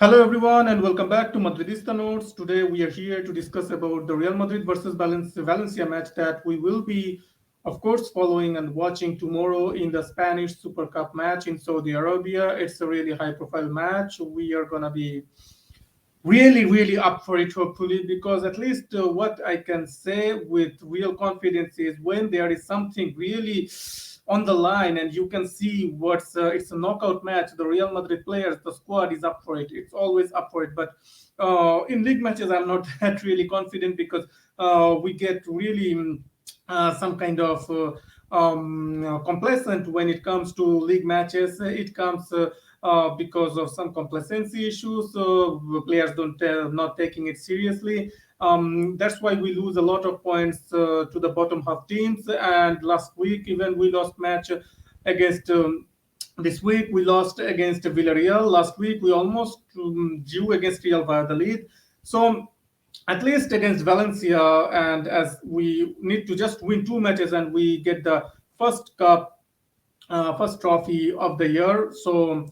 Hello everyone and welcome back to Madridista Notes. Today we are here to discuss about the Real Madrid versus Valencia match that we will be, of course, following and watching tomorrow in the Spanish Super Cup match in Saudi Arabia. It's a really high-profile match. We are gonna be really up for it, hopefully, because at least what I can say with real confidence is when there is something really on the line and you can see what's it's a knockout match, the Real Madrid players, the squad is up for it. It's always up for it. But in league matches I'm not that really confident because we get really some kind of complacent when it comes to league matches. It comes because of some complacency issues. Players don't not taking it seriously. That's why we lose a lot of points to the bottom half teams. And last week, even we lost match against. This week we lost against Villareal. Last week we almost drew against Real Valladolid. So at least against Valencia, and as we need to just win two matches and we get the first cup, first trophy of the year. So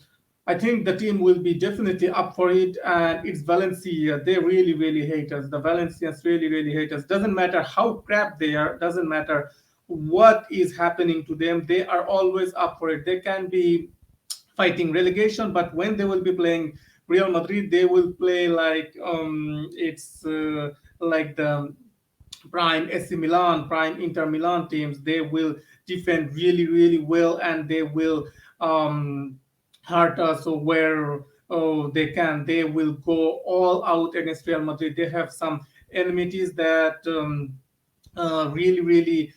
I think the team will be definitely up for it. And it's Valencia. They really hate us. The Valencians really hate us. Doesn't matter how crap they are. Doesn't matter what is happening to them. They are always up for it. They can be fighting relegation, but when they will be playing Real Madrid, they will play like it's like the prime AC Milan, prime Inter Milan teams. They will defend really well, and they will hurt us where they can. They will go all out against Real Madrid. They have some enmities that really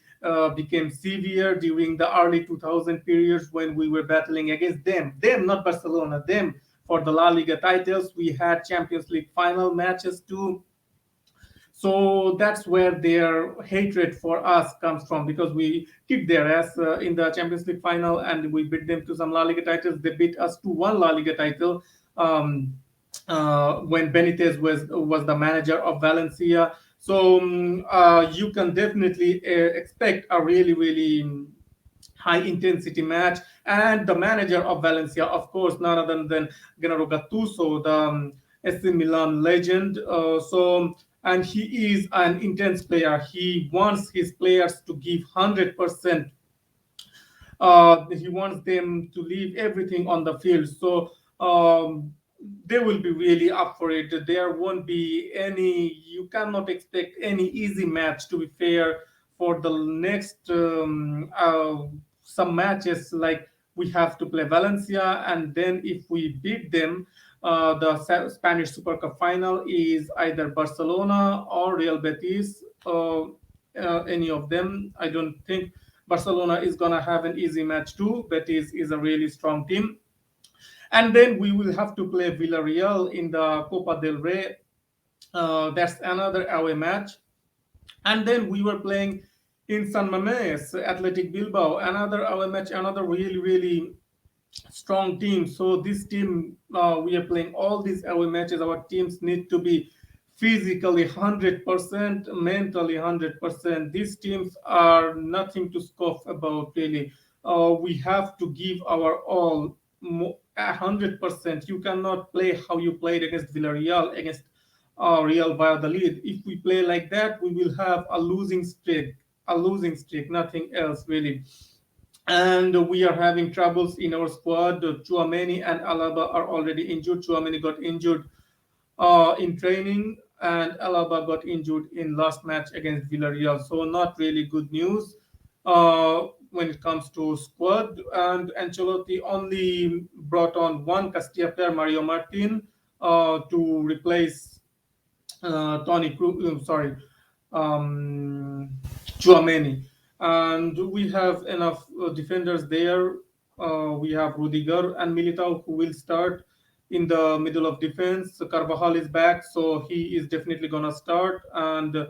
became severe during the early 2000 periods when we were battling against them, not Barcelona, them for the La Liga titles. We had Champions League final matches too. So that's where their hatred for us comes from, because we kicked their ass in the Champions League final and we beat them to some La Liga titles. They beat us to one La Liga title when Benitez was the manager of Valencia. So you can definitely expect a really high intensity match. And the manager of Valencia, of course, none other than Gennaro Gattuso, the AC Milan legend. And he is an intense player. He wants his players to give 100%. He wants them to leave everything on the field. So they will be really up for it. There won't be any, you cannot expect any easy match, to be fair, for the next some matches. Like we have to play Valencia, and then if we beat them, the Spanish Super Cup final is either Barcelona or Real Betis. Any of them. I don't think Barcelona is gonna have an easy match too. Betis is a really strong team. And then we will have to play Villareal in the Copa del Rey. That's another away match. And then we were playing in San Mamés, Athletic Bilbao, another away match, another really strong team. So this team, we are playing all these away matches. Our teams need to be physically 100%, mentally 100%. These teams are nothing to scoff about, really. We have to give our all, 100%. You cannot play how you played against Villarreal, against Real Valladolid. If we play like that, we will have a losing streak, nothing else really. And we are having troubles in our squad. Chouameni and Alaba are already injured. Chouameni got injured in training, and Alaba got injured in last match against Villarreal. So not really good news when it comes to squad. And Ancelotti only brought on one Castilla player, Mario Martin, to replace Tony Cruz. Sorry, Chouameni. And we have enough defenders there. We have Rudiger and Militao, who will start in the middle of defense. Carvajal is back, so he is definitely gonna start. And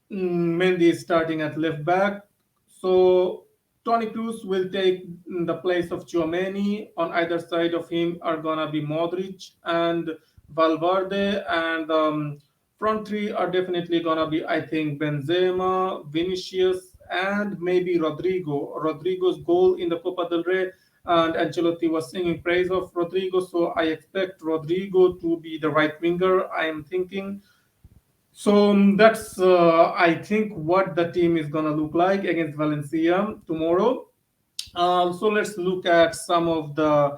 Mendy is starting at left back. So Tony Cruz will take the place of Chouameni. On either side of him are gonna be Modric and Valverde, and front three are definitely gonna be, I think, Benzema, Vinicius, and maybe Rodrigo. Rodrigo's goal in the Copa del Rey and Ancelotti was singing praise of Rodrigo. So I expect Rodrigo to be the right winger. I am thinking. So that's I think what the team is gonna look like against Valencia tomorrow. So let's look at some of the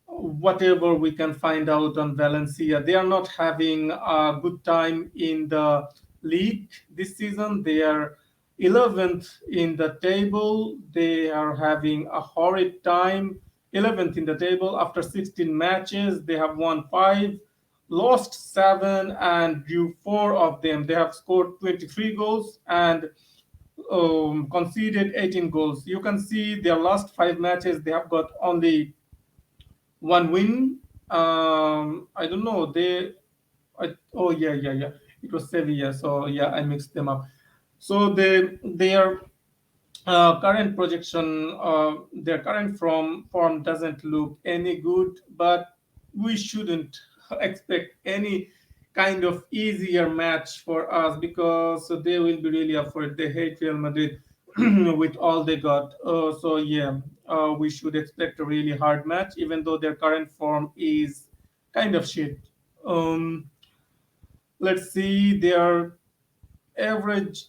whatever we can find out on Valencia. They are not having a good time in the league this season. They are 11th in the table. They are having a horrid time. 11th in the table after 16 matches. They have won 5, lost 7, and drew 4 of them. They have scored 23 goals and conceded 18 goals. You can see their last 5 matches, they have got only one win. I don't know. Oh yeah, yeah, yeah. It was Sevilla. So yeah, I mixed them up. So their current projection, their current form doesn't look any good. But we shouldn't expect any kind of easier match for us because they will be really afraid. They hate Real Madrid with all they got. So yeah, we should expect a really hard match, even though their current form is kind of shit. Um, let's see, their average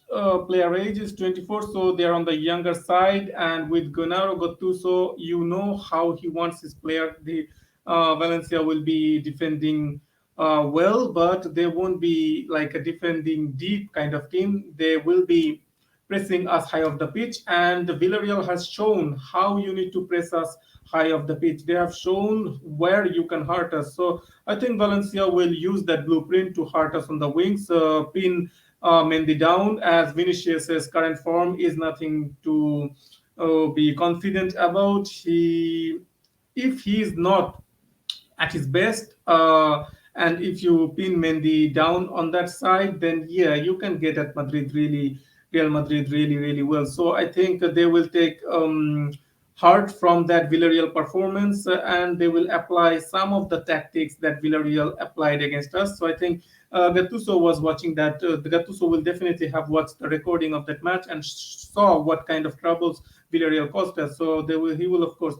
player age is 24, so they're on the younger side. And with Gennaro Gattuso, you know how he wants his player. The Valencia will be defending well, but they won't be like a defending deep kind of team. They will be pressing us high off the pitch, and Villarreal has shown how you need to press us high off the pitch. They have shown where you can hurt us. So I think Valencia will use that blueprint to hurt us on the wings, pin Mendy down, as Vinicius's current form is nothing to be confident about. If he is not at his best, and if you pin Mendy down on that side, then yeah, you can get at Real Madrid really, really well. So I think they will take heart from that Villarreal performance, and they will apply some of the tactics that Villarreal applied against us. So I think Gattuso was watching that. The Gattuso will definitely have watched the recording of that match and saw what kind of troubles Villarreal caused us. So he will of course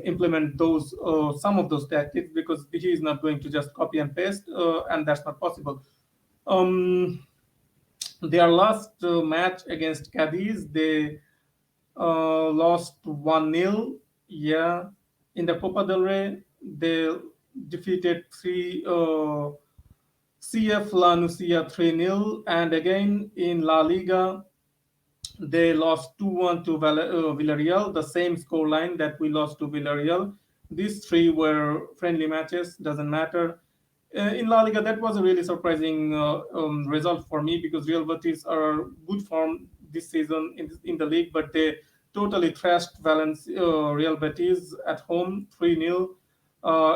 implement those some of those tactics, because he is not going to just copy and paste, and that's not possible. Um, their last match against Cadiz, they lost 1-0. Yeah, in the Copa del Rey, they defeated three CF La Nucia 3-0, and again in La Liga they lost 2-1 to Villarreal, the same scoreline that we lost to Villarreal. These three were friendly matches, doesn't matter. In La Liga, that was a really surprising result for me, because Real Betis are good form this season in the league, but they totally trashed Real Betis at home 3-0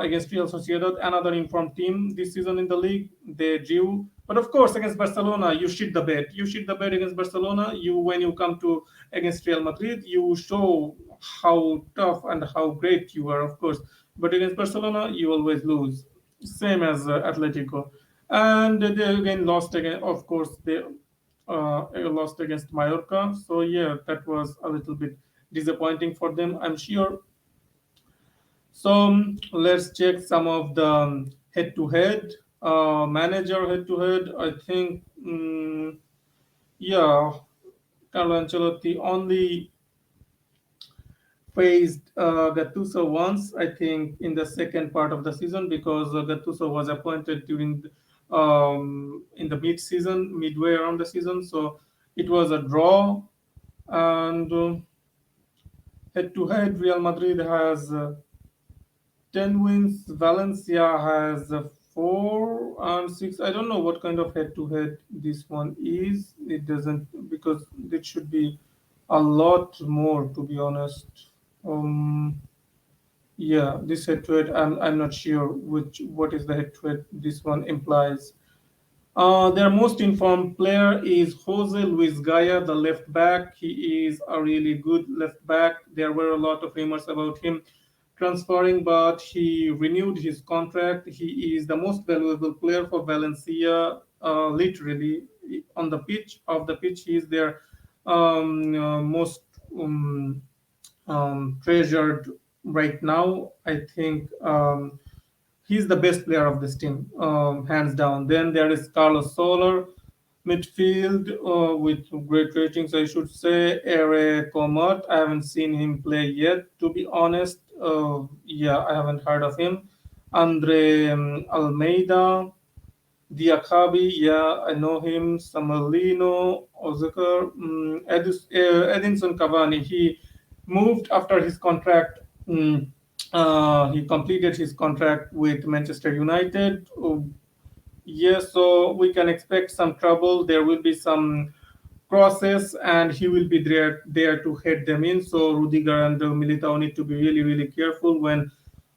against Real Sociedad, another informed team this season in the league. They drew, but of course against Barcelona, you shit the bed. You shit the bed against Barcelona. You when you come to against Real Madrid, you show how tough and how great you are, of course. But against Barcelona, you always lose. Same as Atletico, and they again lost again. Of course, they lost against Mallorca. So yeah, that was a little bit disappointing for them, I'm sure. So let's check some of the head-to-head manager head-to-head. I think yeah, Carlo Ancelotti only faced Gattuso once, I think, in the second part of the season, because Gattuso was appointed in the mid-season, midway around the season. So it was a draw, and head-to-head, Real Madrid has 10 wins. Valencia has 4 and 6. I don't know what kind of head to head this one is. It doesn't, because it should be a lot more, to be honest. Um, yeah, this head to head, I'm not sure what is the head to head this one implies. Their most informed player is Jose Luis Gaya, the left back. He is a really good left back. There were a lot of rumors about him transferring, but he renewed his contract. He is the most valuable player for Valencia, literally on the pitch. Of the pitch, he is their most treasured right now. I think he's the best player of this team, hands down. Then there is Carlos Soler, midfield with great ratings, I should say. Ere Comet, I haven't seen him play yet, to be honest. Yeah, I haven't heard of him. Andre Almeida, Diakabi, yeah, I know him. Samuelino, Ozaka, Edinson Cavani. He moved after his contract. He completed his contract with Manchester United. Yes, so we can expect some trouble. There will be some crosses, and he will be there to head them in. So Rudiger and Militao need to be really, really careful when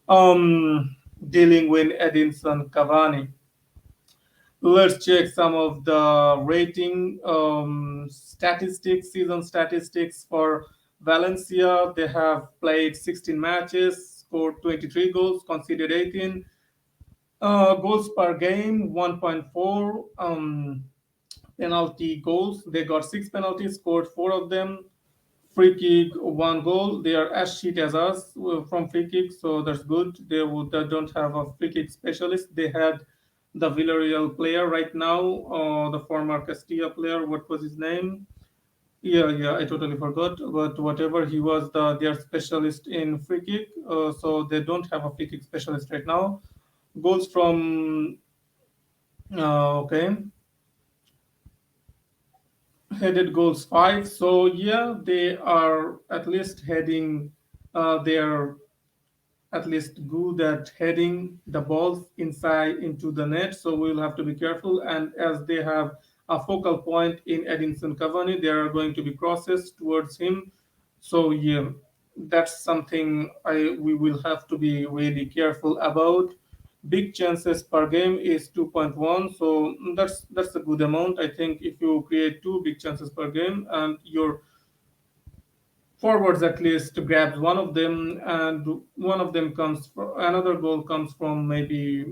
um, dealing with Edinson Cavani. Let's check some of the rating statistics, season statistics for Valencia. They have played 16 matches, scored 23 goals, conceded 18. Goals per game 1.4. Penalty goals, they got 6 penalties, scored 4 of them. Free kick 1 goal. They are as shit as us from free kicks, so that's good. They don't have a free kick specialist. They had the Villareal player right now, the former Castilla player. What was his name? Yeah, yeah, I totally forgot. But whatever, he was their specialist in free kick. So they don't have a free kick specialist right now. Goals from okay, headed goals 5. So yeah, they are at least heading. They are at least good at heading the balls inside into the net. So we'll have to be careful. And as they have a focal point in Edinson Cavani, there are going to be crosses towards him. So yeah, that's something we will have to be really careful about. Big chances per game is 2.1, so that's a good amount. I think if you create two big chances per game and your forwards at least grabs one of them, and one of them comes from another goal comes from maybe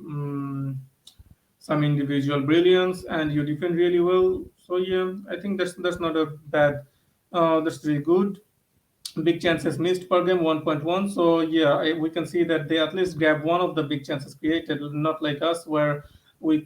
some individual brilliance, and you defend really well. So yeah, I think that's not a bad. That's really good. Big chances missed per game 1.1. So yeah, we can see that they at least grab one of the big chances created, not like us where we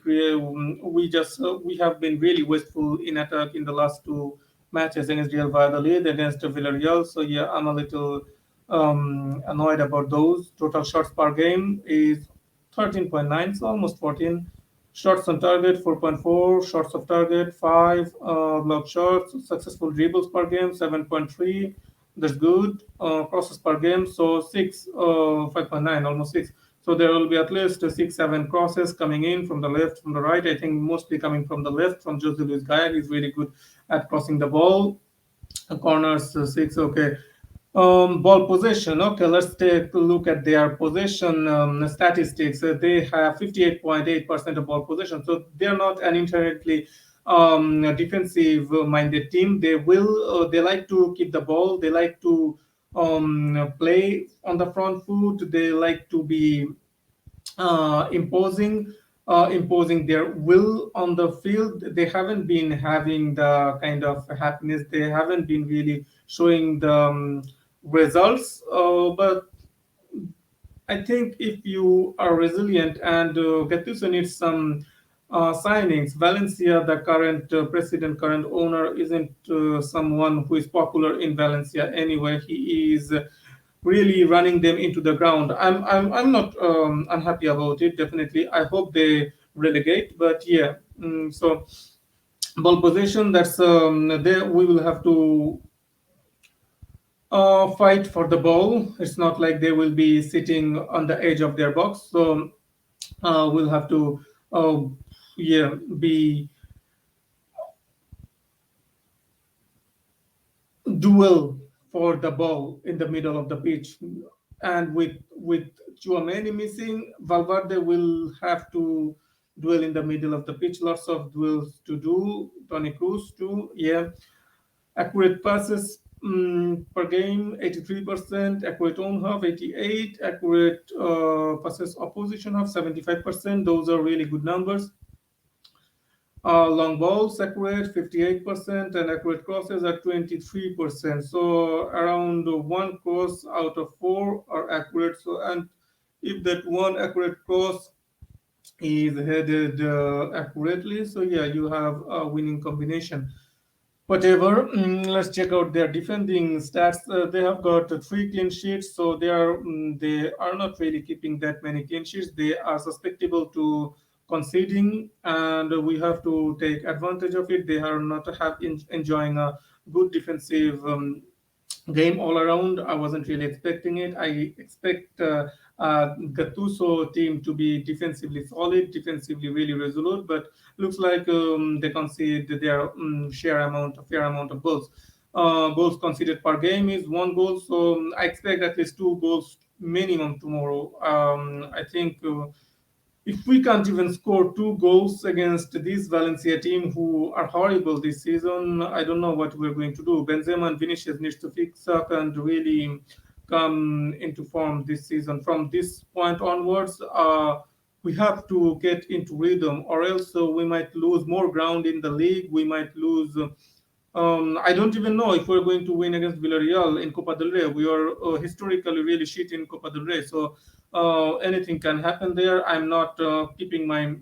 have been really wasteful in attack in the last two matches against Real Valladolid, against Villarreal. So yeah, I'm a little annoyed about those. Total shots per game is 13.9, so almost 14. Shots on target 4.4, shots of target 5, block shots, successful dribbles per game 7.3. That's good. Crosses per game, so 6, 5.9, almost 6. So there will be at least 6, 7 crosses coming in from the left, from the right. I think mostly coming from the left, from Jose Luis Gaia. He's really good at crossing the ball. Corners 6, okay. Ball possession. Okay, let's take a look at their possession statistics. They have 58.8% of ball possession, so they're not an inherently defensive-minded team. They like to keep the ball. They like to play on the front foot. They like to be imposing their will on the field. They haven't been having the kind of happiness. They haven't been really showing the results. But I think if you are resilient, and Gattuso needs some signings. Valencia, the current president, current owner, isn't someone who is popular in Valencia anyway. He is really running them into the ground. I'm not unhappy about it. Definitely, I hope they relegate. But yeah, so ball position. That's there. We will have to fight for the ball. It's not like they will be sitting on the edge of their box. So we'll have to, uh, yeah, be duel for the ball in the middle of the pitch. And with Chouameni missing, Valverde will have to duel in the middle of the pitch. Lots of duels to do. Tony Cruz too. Yeah, accurate passes per game 83%, accurate own half 88, accurate passes opposition half 75%. Those are really good numbers. Long balls accurate 58% and accurate crosses are 23%. So around one cross out of four are accurate. So and if that one accurate cross is headed accurately, so yeah, you have a winning combination. Whatever. Let's check out their defending stats. They have got three clean sheets, so they are not really keeping that many clean sheets. They are susceptible to conceding, and we have to take advantage of it. They are not enjoying a good defensive game all around. I wasn't really expecting it. I expect Gattuso team to be defensively solid, defensively really resolute, but looks like they concede their fair amount of goals. Goals conceded per game is one goal, so I expect at least two goals minimum tomorrow. I think. If we can't even score two goals against this Valencia team who are horrible this season, I don't know what we're going to do. Benzema and Vinicius needs to fix up and really come into form this season. From this point onwards, we have to get into rhythm, or else we might lose more ground in the league. We might lose. I don't even know if we're going to win against Villareal in Copa del Rey. We are historically really shit in Copa del Rey, so anything can happen there. I'm not keeping my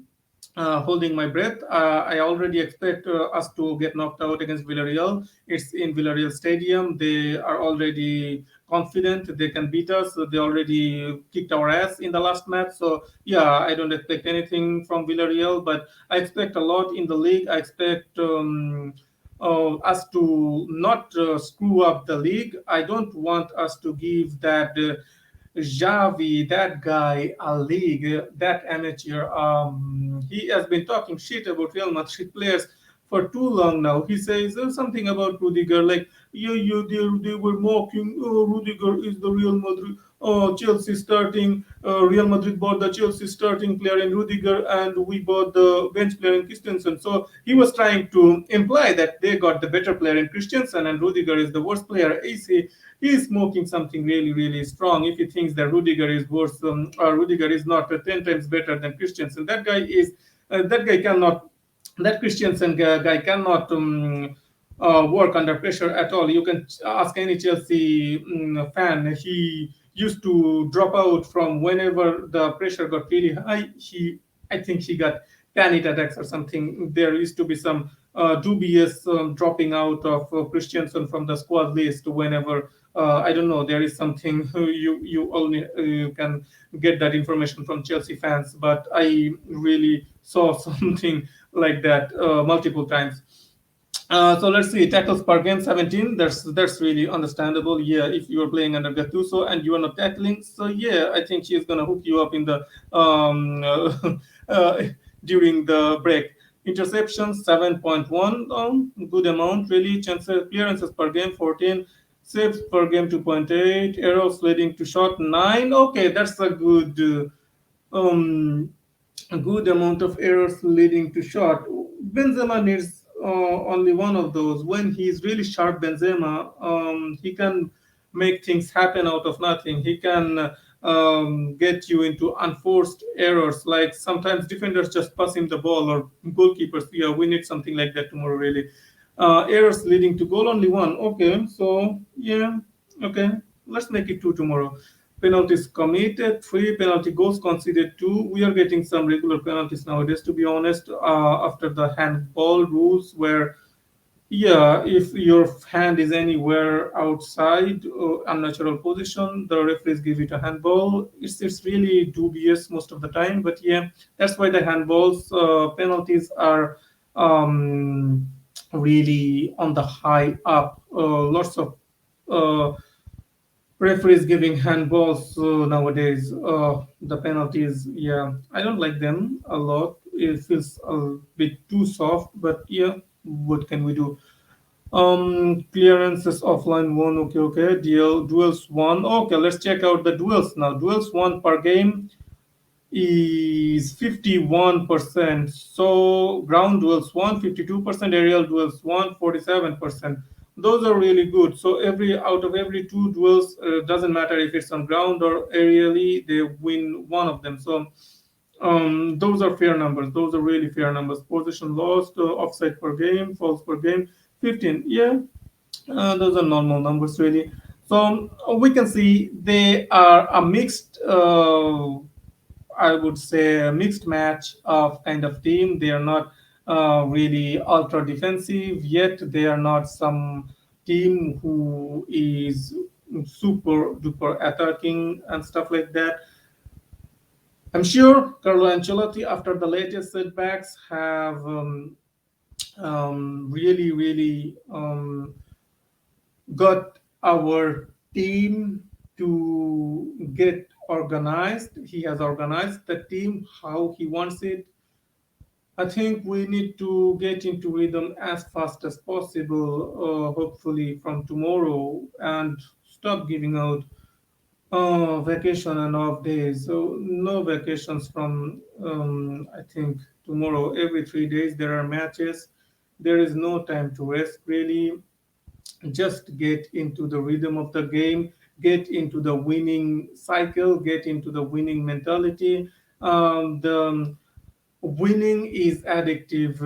holding my breath. I already expect us to get knocked out against Villarreal. It's in Villarreal Stadium. They are already confident they can beat us. They already kicked our ass in the last match. So yeah, I don't expect anything from Villarreal, but I expect a lot in the league. I expect. Us to not screw up the league. I don't want us to give that Javi, that guy, a league, that amateur. He has been talking shit about Real Madrid players for too long now. He says something about Rudiger, like they were mocking. Oh, Rudiger is the Real Madrid. Oh, Chelsea starting. Real Madrid bought the Chelsea starting player in Rudiger, and we bought the bench player in Christensen. So he was trying to imply that they got the better player in Christensen, and Rudiger is the worst player. He is smoking something really, really strong. If he thinks that Rudiger is worse, or Rudiger is not 10 times better than Christensen, that guy cannot, that Christensen guy cannot work under pressure at all. You can ask any Chelsea fan. He used to drop out from whenever the pressure got really high. I think he got panic attacks or something. There used to be some dubious dropping out of Christiansen from the squad list whenever. I don't know. There is something you only you can get that information from Chelsea fans, but I really saw something like that multiple times. So let's see, tackles per game 17. That's really understandable. Yeah, if you are playing under Gattuso and you are not tackling, so yeah, I think she's gonna hook you up in the uh, during the break. Interceptions 7.1, good amount really. Chances clearances per game 14. Saves per game 2.8. Errors leading to shot 9. Okay, that's a good amount of errors leading to shot. Benzema needs only one of those. When he's really sharp, Benzema, he can make things happen out of nothing. He can get you into unforced errors. Like sometimes defenders just pass him the ball, or goalkeepers. Yeah, we need something like that tomorrow, really. Errors leading to goal, only one. Okay, so yeah, okay, let's make it two tomorrow. Penalties committed, three. Penalty goals conceded, two. We are getting some regular penalties nowadays, to be honest, after the handball rules, where, yeah, if your hand is anywhere outside unnatural position, the referees give it a handball. It's really dubious most of the time, but yeah, that's why the handballs penalties are um, really on the high up. Lots of uh, referees giving handballs nowadays. The penalties, yeah, I don't like them a lot. It feels a bit too soft, but yeah, what can we do? Clearances offline one. Okay, okay. Duels one. Okay, let's check out the duels now. Duels one per game is 51%. So ground duels won 52%, aerial duels won 47%. Those are really good. So every out of every two duels, doesn't matter if it's on ground or aerially, they win one of them. So Those are fair numbers. Those are really fair numbers. Possession lost, offside per game, fouls per game, 15. Yeah, those are normal numbers really. So we can see they are a mixed, I would say, a mixed match of kind of team. They are not really ultra defensive yet. They are not some team who is super duper attacking and stuff like that. I'm sure Carlo Ancelotti, after the latest setbacks, have really got our team to get organized. He has organized the team how he wants it. I think we need to get into rhythm as fast as possible, hopefully from tomorrow, and stop giving out vacation and off days. So no vacations from I think tomorrow. Every 3 days there are matches. There is no time to rest really. Just get into the rhythm of the game, get into the winning cycle, get into the winning mentality. The winning is addictive.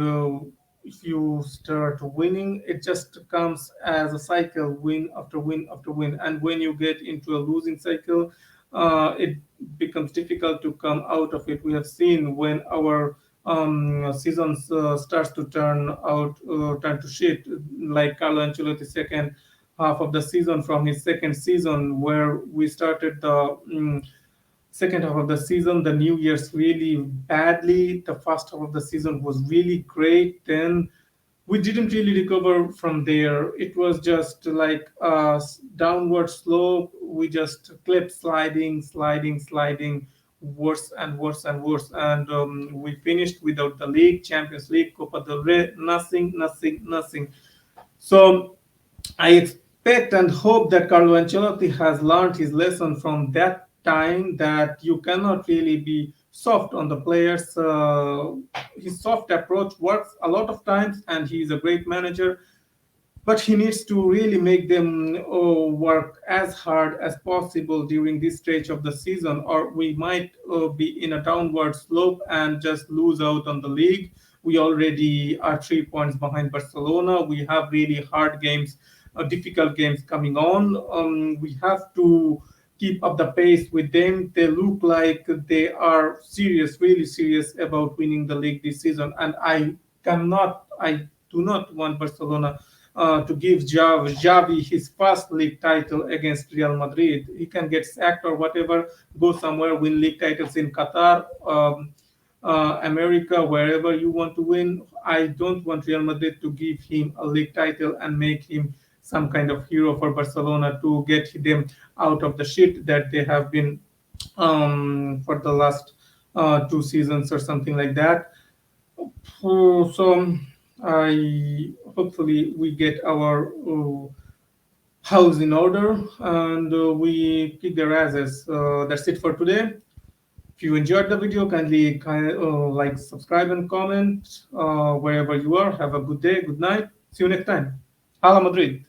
If you start winning, it just comes as a cycle, win after win after win. And when you get into a losing cycle, it becomes difficult to come out of it. We have seen when our seasons starts to turn to shit, like Carlo Ancelotti's second half of the season, from his second season, where we started the second half of the season, the New Year's really badly. The first half of the season was really great. Then we didn't really recover from there. It was just like a downward slope. We just kept sliding, worse and worse and worse. And we finished without the league, Champions League, Copa del Rey, nothing. So I expect and hope that Carlo Ancelotti has learned his lesson from that time, that you cannot really be soft on the players. His soft approach works a lot of times, and he is a great manager, but he needs to really make them work as hard as possible during this stage of the season, or we might be in a downward slope and just lose out on the league. We already are 3 points behind Barcelona. We have really hard games, difficult games coming on. We have to keep up the pace with them. They look like they are serious, really serious about winning the league this season, and I do not want Barcelona to give Javi his first league title against Real Madrid. He can get sacked or whatever, go somewhere, win league titles in Qatar, America, wherever you want to win. I don't want Real Madrid to give him a league title and make him some kind of hero for Barcelona to get them out of the shit that they have been for the last 2 seasons or something like that. So I hopefully we get our house in order, and we kick their asses. That's it for today. If you enjoyed the video, kindly like, subscribe, and comment wherever you are. Have a good day, good night. See you next time. Hala Madrid.